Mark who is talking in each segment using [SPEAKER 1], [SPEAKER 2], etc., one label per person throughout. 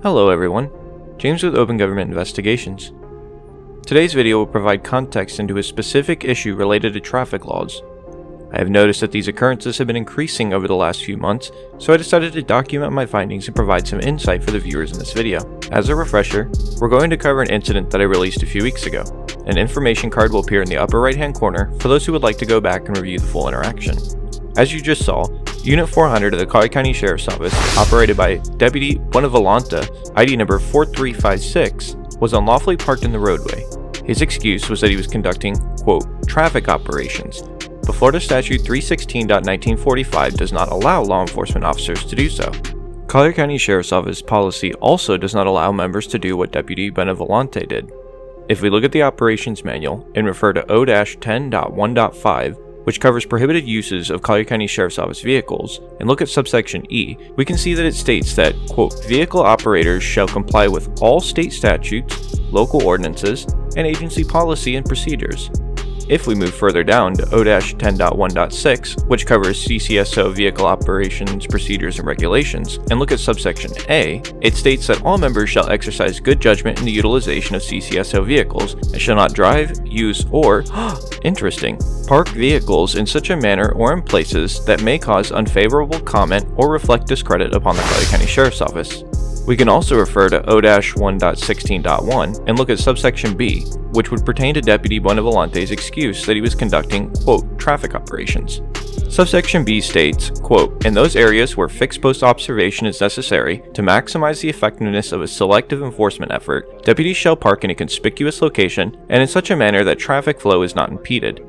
[SPEAKER 1] Hello everyone, James with Open Government Investigations. Today's video will provide context into a specific issue related to traffic laws. I have noticed that these occurrences have been increasing over the last few months, so I decided to document my findings and provide some insight for the viewers in this video. As a refresher, we're going to cover an incident that I released a few weeks ago. An information card will appear in the upper right hand corner for those who would like to go back and review the full interaction. As you just saw, Unit 400 of the Collier County Sheriff's Office, operated by Deputy Buenavolante, ID number 4356, was unlawfully parked in the roadway. His excuse was that he was conducting, quote, traffic operations, but Florida Statute 316.1945 does not allow law enforcement officers to do so. Collier County Sheriff's Office policy also does not allow members to do what Deputy Buenavolante did. If we look at the operations manual and refer to O-10.1.5, which covers prohibited uses of Collier County Sheriff's Office vehicles, and look at subsection E, we can see that it states that, quote, vehicle operators shall comply with all state statutes, local ordinances, and agency policy and procedures. If we move further down to O-10.1.6, which covers CCSO vehicle operations, procedures, and regulations, and look at subsection A, it states that all members shall exercise good judgment in the utilization of CCSO vehicles, and shall not drive, use, or, interesting, park vehicles in such a manner or in places that may cause unfavorable comment or reflect discredit upon the Collier County Sheriff's Office. We can also refer to O-1.16.1 and look at subsection B, which would pertain to Deputy Buenavolante's excuse that he was conducting, quote, traffic operations. Subsection B states, quote, in those areas where fixed post observation is necessary to maximize the effectiveness of a selective enforcement effort, deputies shall park in a conspicuous location and in such a manner that traffic flow is not impeded.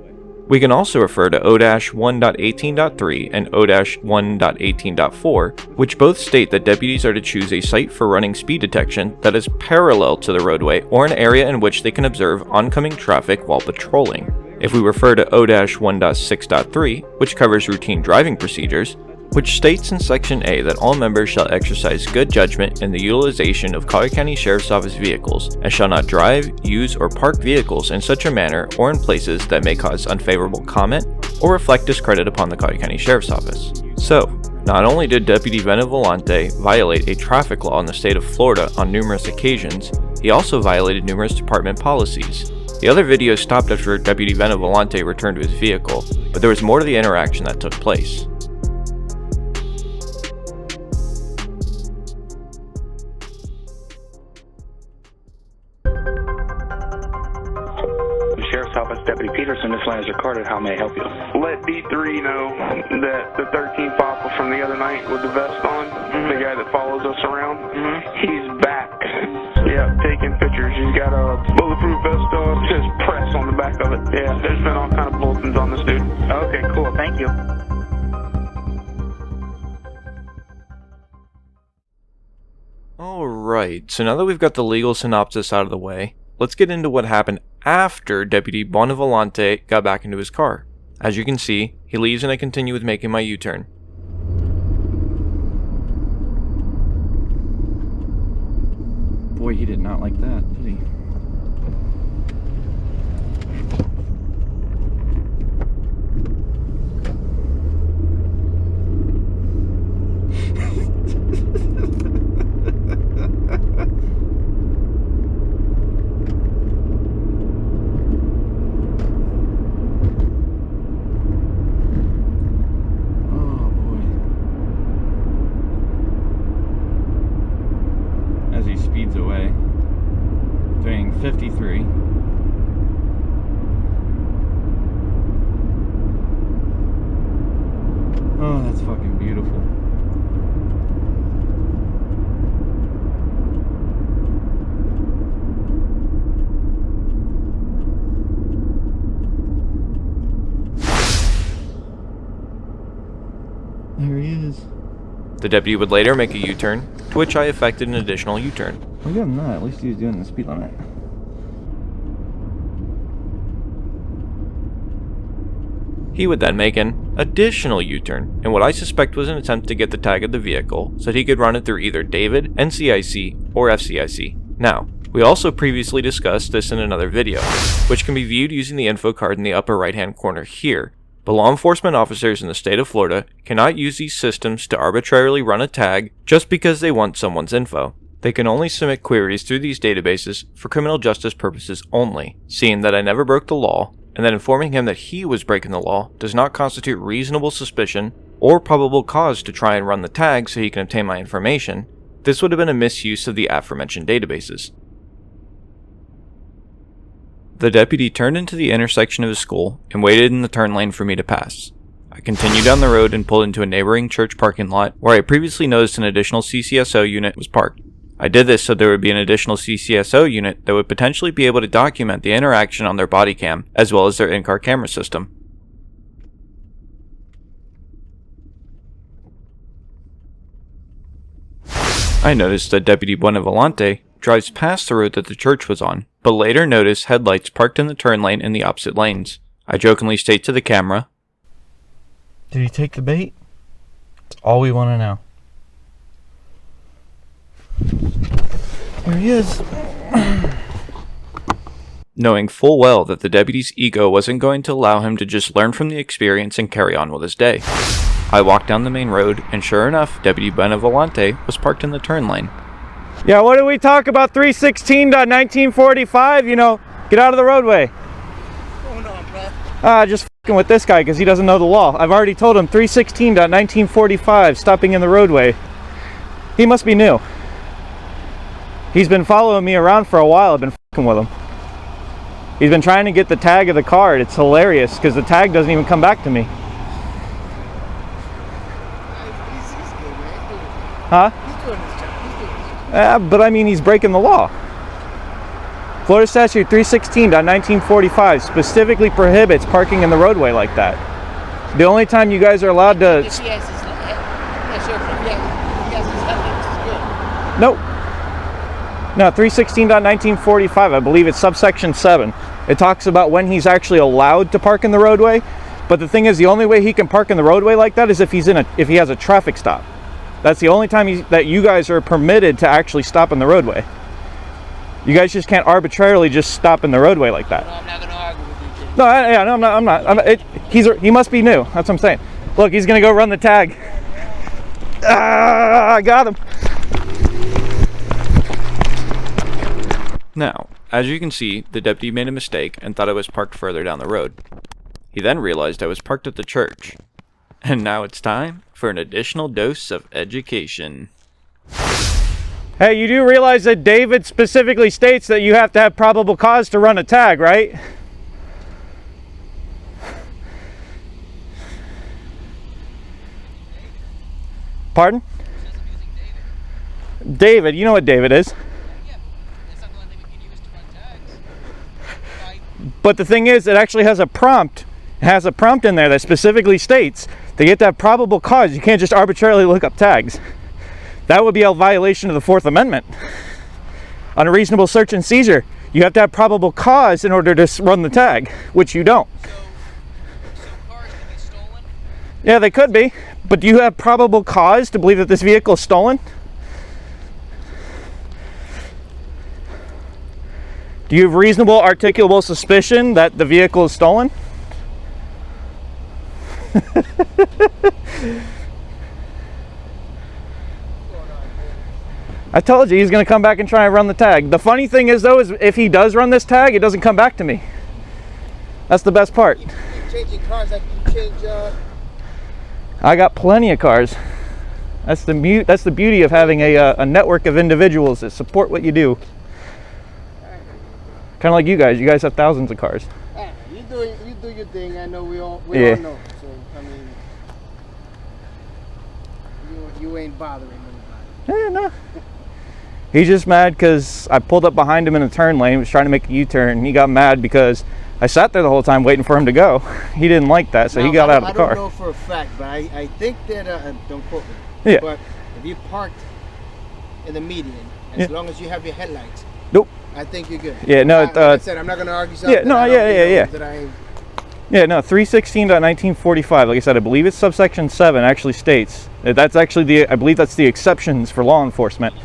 [SPEAKER 1] We can also refer to O-1.18.3 and O-1.18.4, which both state that deputies are to choose a site for running speed detection that is parallel to the roadway or an area in which they can observe oncoming traffic while patrolling. If we refer to O-1.6.3, which covers routine driving procedures, which states in Section A that all members shall exercise good judgment in the utilization of Collier County Sheriff's Office vehicles, and shall not drive, use, or park vehicles in such a manner or in places that may cause unfavorable comment or reflect discredit upon the Collier County Sheriff's Office. So, not only did Deputy Buenavolante violate a traffic law in the state of Florida on numerous occasions, he also violated numerous department policies. The other video stopped after Deputy Buenavolante returned to his vehicle, but there was more to the interaction that took place.
[SPEAKER 2] Sheriff's Office, Deputy Peterson, this line is recorded. How may I help you?
[SPEAKER 3] Let D3 know that the 13th officer from the other night with the vest on, the guy that follows us around, he's back. Yeah, taking pictures. He's got a bulletproof vest on, says press on the back of it. Yeah, there's been all kind of bulletins on this dude.
[SPEAKER 2] Okay, cool. Thank you.
[SPEAKER 1] Alright, so now that we've got the legal synopsis out of the way, let's get into what happened after Deputy Buenavolante got back into his car. As you can see, he leaves and I continue with making my U-turn.
[SPEAKER 4] Boy, he did not like that, did he? Speeds away, doing 53. Oh, that's fucking beautiful. There he is.
[SPEAKER 1] The deputy would later make a U-turn, to which I effected an additional U-turn.
[SPEAKER 4] Well, give him that. At least he was doing the speed limit.
[SPEAKER 1] He would then make an additional U-turn, in what I suspect was an attempt to get the tag of the vehicle so that he could run it through either David, NCIC, or FCIC. Now, we also previously discussed this in another video, which can be viewed using the info card in the upper right hand corner here, but law enforcement officers in the state of Florida cannot use these systems to arbitrarily run a tag just because they want someone's info. They can only submit queries through these databases for criminal justice purposes only, seeing that I never broke the law, and that informing him that he was breaking the law does not constitute reasonable suspicion or probable cause to try and run the tag so he can obtain my information. This would have been a misuse of the aforementioned databases. The deputy turned into the intersection of his school and waited in the turn lane for me to pass. I continued down the road and pulled into a neighboring church parking lot where I previously noticed an additional CCSO unit was parked. I did this so there would be an additional CCSO unit that would potentially be able to document the interaction on their body cam as well as their in-car camera system. I noticed that Deputy Buenavolante drives past the road that the church was on, but later noticed headlights parked in the turn lane in the opposite lanes. I jokingly state to the camera,
[SPEAKER 4] Did he take the bait? That's all we want to know. There he is.
[SPEAKER 1] knowing full well that the deputy's ego wasn't going to allow him to just learn from the experience and carry on with his day. I walked down the main road, and sure enough, Deputy Benevolente was parked in the turn lane.
[SPEAKER 5] Yeah, what did we talk about? 316.1945, you know, get out of the roadway.
[SPEAKER 6] What's going on, bro?
[SPEAKER 5] Just f***ing with this guy because he doesn't know the law. I've already told him 316.1945, stopping in the roadway. He must be new. He's been following me around for a while. I've been f***ing with him. He's been trying to get the tag of the card. It's hilarious because the tag doesn't even come back to me.
[SPEAKER 6] He's good, man.
[SPEAKER 5] Huh?
[SPEAKER 6] He's doing his job. He's doing his job.
[SPEAKER 5] But I mean, he's breaking the law. Florida Statute 316.1945 specifically prohibits parking in the roadway like that. The only time you guys are allowed to...
[SPEAKER 6] If he has his, yeah, sure, if he has his headlights, it's good.
[SPEAKER 5] Nope. No, 316.1945, I believe it's subsection 7. It talks about when he's actually allowed to park in the roadway. But the thing is, the only way he can park in the roadway like that is if he has a traffic stop. That's the only time that you guys are permitted to actually stop in the roadway. You guys just can't arbitrarily just stop in the roadway like that.
[SPEAKER 6] No, I'm not going to argue with you, Jim.
[SPEAKER 5] No, I'm not. He must be new. That's what I'm saying. Look, he's going to go run the tag. I got him.
[SPEAKER 1] Now, as you can see, the deputy made a mistake and thought I was parked further down the road. He then realized I was parked at the church. And now it's time for an additional dose of education.
[SPEAKER 5] Hey, you do realize that David specifically states that you have to have probable cause to run a tag, right? Pardon? David, you know what David is. But the thing is, it actually has a prompt. It has a prompt in there that specifically states that you have to have probable cause. You can't just arbitrarily look up tags. That would be a violation of the Fourth Amendment. Unreasonable search and seizure. You have to have probable cause in order to run the tag, which you don't.
[SPEAKER 6] So cars can be stolen?
[SPEAKER 5] Yeah, they could be. But do you have probable cause to believe that this vehicle is stolen? Do you have reasonable articulable suspicion that the vehicle is stolen? I told you he's going to come back and try and run the tag. The funny thing is, though, is if he does run this tag, it doesn't come back to me. That's the best part.
[SPEAKER 6] You keep changing cars like you change...
[SPEAKER 5] I got plenty of cars. That's the beauty of having a network of individuals that support what you do. Kind of like you guys. You guys have thousands of cars.
[SPEAKER 6] You do your thing. I know we all know. So I mean, you ain't bothering anybody.
[SPEAKER 5] No. He's just mad because I pulled up behind him in a turn lane. He was trying to make a U-turn. He got mad because I sat there the whole time waiting for him to go. He didn't like that, so he got out of the car.
[SPEAKER 6] I don't know for a fact, but I think that don't quote me.
[SPEAKER 5] Yeah.
[SPEAKER 6] But if you parked in the median, as long as you have your headlights.
[SPEAKER 5] Nope.
[SPEAKER 6] I think you're good.
[SPEAKER 5] Yeah, no.
[SPEAKER 6] Like I said, I'm not going to argue something.
[SPEAKER 5] Yeah, no, Yeah, no, 316.1945. Like I said, I believe it's subsection 7 actually states. That's actually I believe that's the exceptions for law enforcement.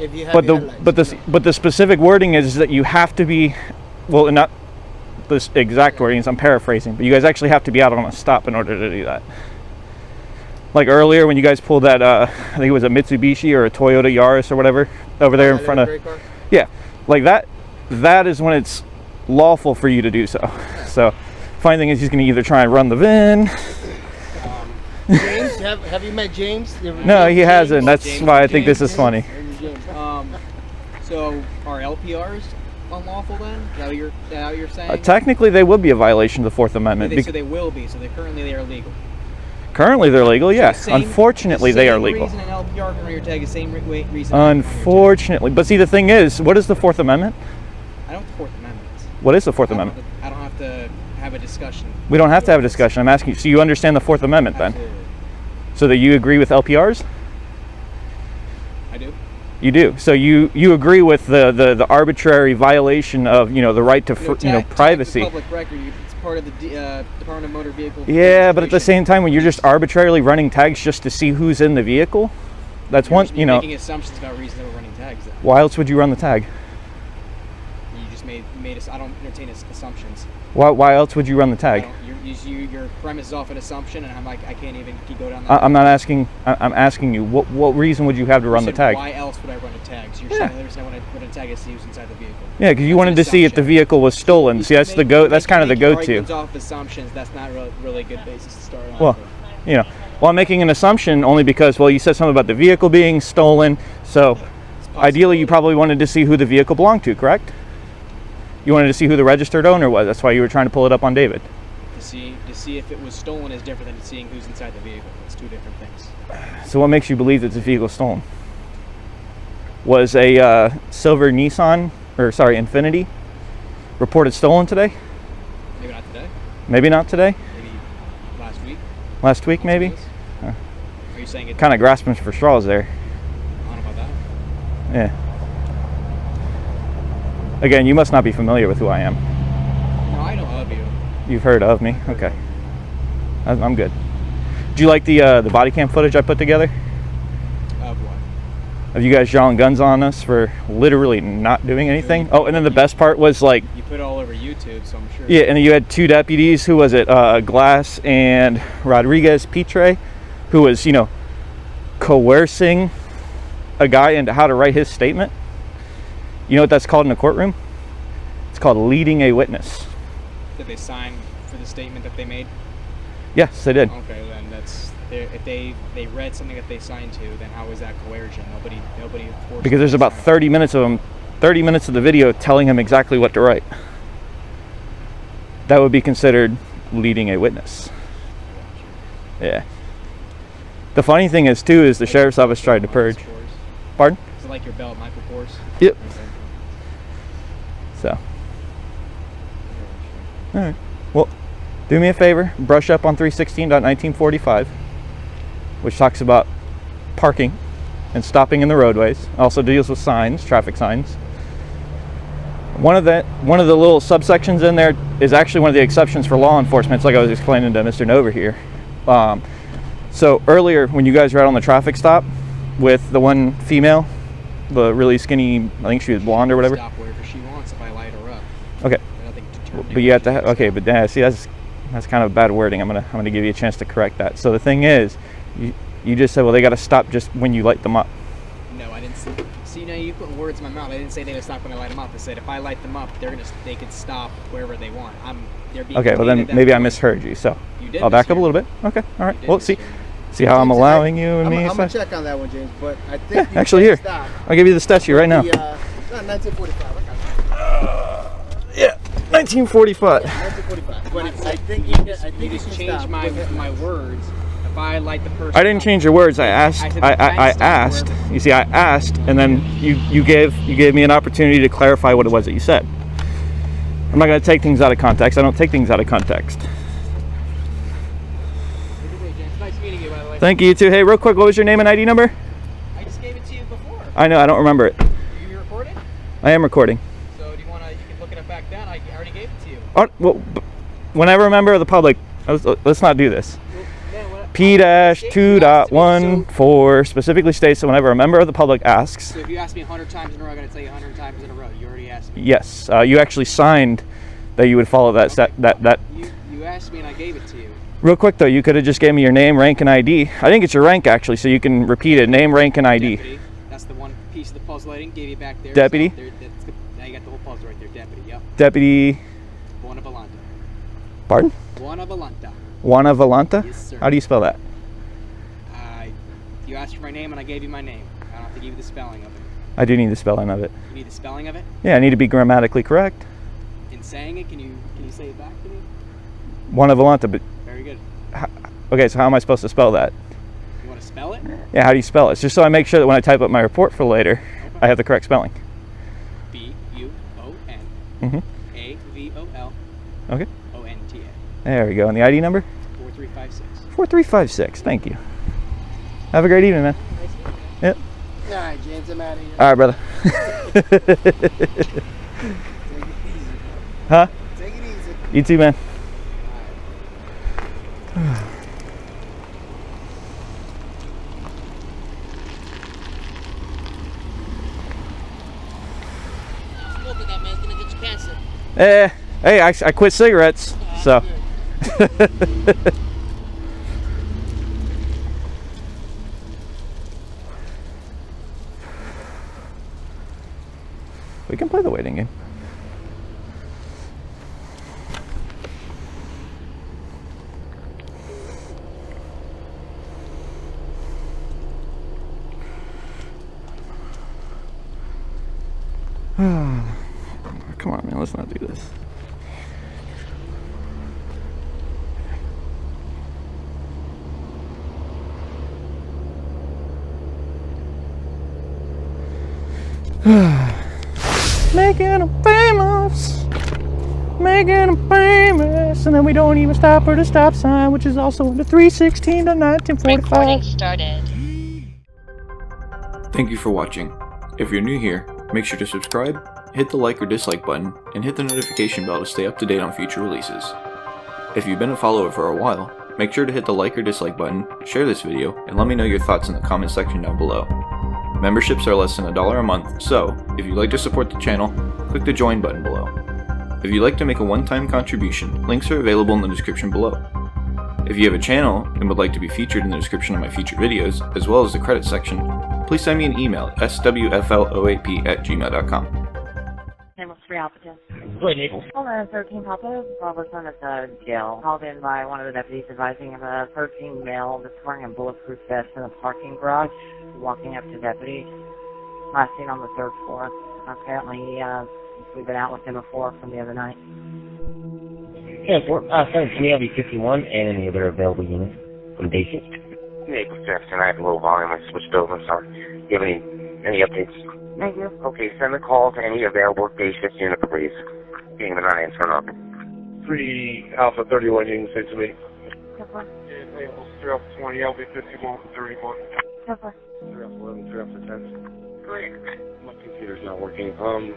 [SPEAKER 6] If you have
[SPEAKER 5] but the specific wording is that you have to be, well, not this exact wording, I'm paraphrasing, but you guys actually have to be out on a stop in order to do that. Like earlier when you guys pulled that, I think it was a Mitsubishi or a Toyota Yaris or whatever over there in front of. Yeah, like that. That is when it's lawful for you to do so. So, funny thing is, he's going to either try and run the VIN.
[SPEAKER 6] James, have you met James?
[SPEAKER 5] No, he hasn't. That's why I think this is funny.
[SPEAKER 7] So are LPRs unlawful then? Is that what you're saying?
[SPEAKER 5] Technically, they would be a violation of the Fourth Amendment.
[SPEAKER 7] So they will be. So currently they are legal.
[SPEAKER 5] Currently, they're legal. Yes.
[SPEAKER 7] So
[SPEAKER 5] Unfortunately, they are legal.
[SPEAKER 7] Same reason an LPR can run your tag. The same reason.
[SPEAKER 5] Unfortunately, but see, the thing is, what is the Fourth Amendment?
[SPEAKER 7] I don't know what the Fourth Amendment is.
[SPEAKER 5] What is the Fourth Amendment?
[SPEAKER 7] I don't have to have a discussion.
[SPEAKER 5] We don't have to have a discussion. I'm asking you. So you understand the Fourth Amendment then?
[SPEAKER 7] Absolutely.
[SPEAKER 5] So that you agree with LPRs?
[SPEAKER 7] I do.
[SPEAKER 5] You do. So you agree with the arbitrary violation of the right to privacy.
[SPEAKER 7] Tag is public record. It's part of the Department of Motor Vehicle.
[SPEAKER 5] Yeah, but at the same time, when you're just arbitrarily running tags just to see who's in the vehicle, that's
[SPEAKER 7] you're
[SPEAKER 5] one.
[SPEAKER 7] Making assumptions about reasons that we're running tags. Then.
[SPEAKER 5] Why else would you run the tag?
[SPEAKER 7] You just made us. I don't entertain assumptions.
[SPEAKER 5] Why else would you run the tag?
[SPEAKER 7] Your premise is off an assumption, and I'm like, I can't even go down that.
[SPEAKER 5] I'm not asking. I'm asking you. What reason would you have to run the tag?
[SPEAKER 7] Why else would I run a tag? So you're saying the reason I want to run a tag is to use inside the vehicle.
[SPEAKER 5] Yeah, because you wanted to see if the vehicle was stolen. See, that's That's kind of the go-to.
[SPEAKER 7] Off assumptions. That's not really a good basis to start on.
[SPEAKER 5] Well, I'm making an assumption only because you said something about the vehicle being stolen. So, ideally, you probably wanted to see who the vehicle belonged to, correct? You wanted to see who the registered owner was. That's why you were trying to pull it up on David.
[SPEAKER 7] To see if it was stolen is different than seeing who's inside the vehicle. It's two different things.
[SPEAKER 5] So what makes you believe that the vehicle was stolen? Was a silver Infiniti reported stolen today?
[SPEAKER 7] Maybe not today.
[SPEAKER 5] Maybe not today?
[SPEAKER 7] Maybe last week.
[SPEAKER 5] Last week, maybe?
[SPEAKER 7] Are you saying it?
[SPEAKER 5] Kind of grasping for straws there.
[SPEAKER 7] I don't know about that.
[SPEAKER 5] Yeah. Again, you must not be familiar with who I am.
[SPEAKER 7] No, I know of you.
[SPEAKER 5] You've heard of me? Okay. I'm good. Do you like the body cam footage I put together?
[SPEAKER 7] Of what?
[SPEAKER 5] Of you guys drawing guns on us for literally not doing anything? Oh, and then the best part was like...
[SPEAKER 7] You put it all over YouTube, so I'm sure...
[SPEAKER 5] Yeah, and then you had two deputies. Who was it? Glass and Rodriguez Pitre, who was, coercing a guy into how to write his statement. You know what that's called in a courtroom? It's called leading a witness.
[SPEAKER 7] Did they sign for the statement that they made?
[SPEAKER 5] Yes, they did.
[SPEAKER 7] Okay, then if they read something that they signed to, then how is that coercion? Nobody forced.
[SPEAKER 5] Because there's about 30 minutes of the video telling him exactly what to write. That would be considered leading a witness. Yeah. The funny thing is too is the sheriff's office tried to purge. Pardon?
[SPEAKER 7] Is it like your belt, Michael Kors?
[SPEAKER 5] Yep. So. All right. Well, do me a favor, brush up on 316.1945, which talks about parking and stopping in the roadways. Also deals with signs, traffic signs. One of the little subsections in there is actually one of the exceptions for law enforcement. It's like I was explaining to Mr. Nova here. So earlier, when you guys were out on the traffic stop with the one female, the really skinny, I think she was blonde or whatever.
[SPEAKER 7] Stop wherever she wants if I light her up.
[SPEAKER 5] Okay. But you have to. Okay, but see, that's kind of bad wording. I'm gonna give you a chance to correct that. So the thing is, you just said, well, they got to stop just when you light them up.
[SPEAKER 7] No, I didn't say. See, now you put words in my mouth. I didn't say they would stop when I light them up. I said if I light them up, they could stop wherever they want.
[SPEAKER 5] Okay, well then maybe I misheard you. So I'll back up a little bit. Okay, all right. Well, see how I'm allowing you and me.
[SPEAKER 6] I'm gonna check on that one, James. But I think
[SPEAKER 5] actually here,
[SPEAKER 6] stop.
[SPEAKER 5] I'll give you the statute right now.
[SPEAKER 6] 1945. I got it.
[SPEAKER 5] Yeah, 1945.
[SPEAKER 6] Yeah, 1945. But I think
[SPEAKER 7] you just changed my words. If I light the person,
[SPEAKER 5] I didn't change your words. I asked. I asked. You see, I asked, and then you gave me an opportunity to clarify what it was that you said. I'm not going to take things out of context. I don't take things out of context.
[SPEAKER 7] Nice meeting you, by the way.
[SPEAKER 5] Thank you too. Hey, real quick, what was your name and ID number?
[SPEAKER 7] I just gave it to you before.
[SPEAKER 5] I know. I don't remember it.
[SPEAKER 7] Are you recording?
[SPEAKER 5] I am recording.
[SPEAKER 7] So do you want to? You can look it up back then. I already gave it to you.
[SPEAKER 5] Well, whenever a member of the public, let's not do this. P-2.14 specifically states that whenever a member of the public asks.
[SPEAKER 7] So if you ask me 100 times in a row, I'm going to tell you 100 times in a row. You already asked me.
[SPEAKER 5] Yes, you actually signed that you would follow that.
[SPEAKER 7] You asked me and I gave it to you.
[SPEAKER 5] Real quick though, you could have just gave me your name, rank, and ID. I think it's your rank actually, so you can repeat it. Name, rank, and ID.
[SPEAKER 7] Deputy. That's the one piece of the puzzle I didn't give you back there.
[SPEAKER 5] Deputy?
[SPEAKER 7] So now you got the whole puzzle right there. Deputy, yep.
[SPEAKER 5] Deputy.
[SPEAKER 7] Buona Volanta.
[SPEAKER 5] Pardon?
[SPEAKER 7] Buona Volanta.
[SPEAKER 5] Juana Volanta?
[SPEAKER 7] Yes, sir.
[SPEAKER 5] How do you spell that?
[SPEAKER 7] You asked for my name and I gave you my name. I don't have to give you the spelling of it.
[SPEAKER 5] I do need the spelling of it.
[SPEAKER 7] You need the spelling of it?
[SPEAKER 5] Yeah, I need to be grammatically correct.
[SPEAKER 7] In saying it, can you say it back to me?
[SPEAKER 5] Juana Volanta, but
[SPEAKER 7] Very good.
[SPEAKER 5] okay, so how am I supposed to spell that?
[SPEAKER 7] You want to spell it?
[SPEAKER 5] Yeah, how do you spell it? Just so I make sure that when I type up my report for later,
[SPEAKER 7] Okay.
[SPEAKER 5] I have the correct spelling.
[SPEAKER 7] B-U-O-N
[SPEAKER 5] Mm-hmm.
[SPEAKER 7] A-V-O-L
[SPEAKER 5] Okay.
[SPEAKER 7] O-N-T-A.
[SPEAKER 5] There we go. And the ID number?
[SPEAKER 7] 4356.
[SPEAKER 5] 4356. Thank you. Have a great evening, man. Yep.
[SPEAKER 6] All right, James, I'm out of here.
[SPEAKER 5] All right, brother.
[SPEAKER 6] Take it easy.
[SPEAKER 5] Huh?
[SPEAKER 6] Take it easy.
[SPEAKER 5] You too, man.
[SPEAKER 6] Smoking that man's gonna get you cancer.
[SPEAKER 5] Hey, I quit cigarettes, so. We can play the waiting game. Come on, man, let's not do this. Making them famous, making them famous, and then we don't even stop at the stop sign, which is also under 316 to 1945.
[SPEAKER 8] Recording started.
[SPEAKER 1] Thank you for watching. If you're new here, make sure to subscribe, hit the like or dislike button, and hit the notification bell to stay up to date on future releases. If you've been a follower for a while, make sure to hit the like or dislike button, share this video, and let me know your thoughts in the comment section down below. Memberships are less than $1 a month, so if you'd like to support the channel, click the join button below. If you'd like to make a one-time contribution, links are available in the description below. If you have a channel and would like to be featured in the description of my future videos, as well as the credits section, please send me an email at swfloap@gmail.com.
[SPEAKER 9] Handbook 3 Alpha 10.
[SPEAKER 2] Wait, Naples.
[SPEAKER 9] Hello, 13 Papa. Robertson at the jail. Called in by one of the deputies advising of a 13 male that's wearing a bulletproof vest in a parking garage, walking up to deputies. Last seen on the 3rd floor. Apparently, we've been out with him before from the other night.
[SPEAKER 2] Yeah, send it to me. I'll be 51 and any other available unit from day shift. Naples, Jefferson. I have a low volume. I switched over. I'm sorry. Do you have any updates?
[SPEAKER 9] Thank you.
[SPEAKER 2] Okay, send a call to any available day shift unit, please. Being they're not answering up.
[SPEAKER 3] 3 Alpha 31, you can say to me.
[SPEAKER 9] Temper.
[SPEAKER 3] Yeah, Naples, 3 Alpha 20, I'll be 51, 31.
[SPEAKER 9] Temper.
[SPEAKER 3] 3 Alpha 11, 3 Alpha 10.
[SPEAKER 2] Great. My computer's not working. I'm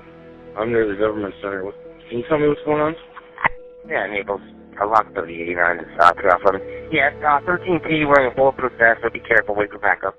[SPEAKER 2] near the government center. Can you tell me what's going on? Yeah, Naples. I locked 3089 to 3 Alpha 11. Yeah, 13P wearing a bulletproof vest, so be careful. Wait for backup.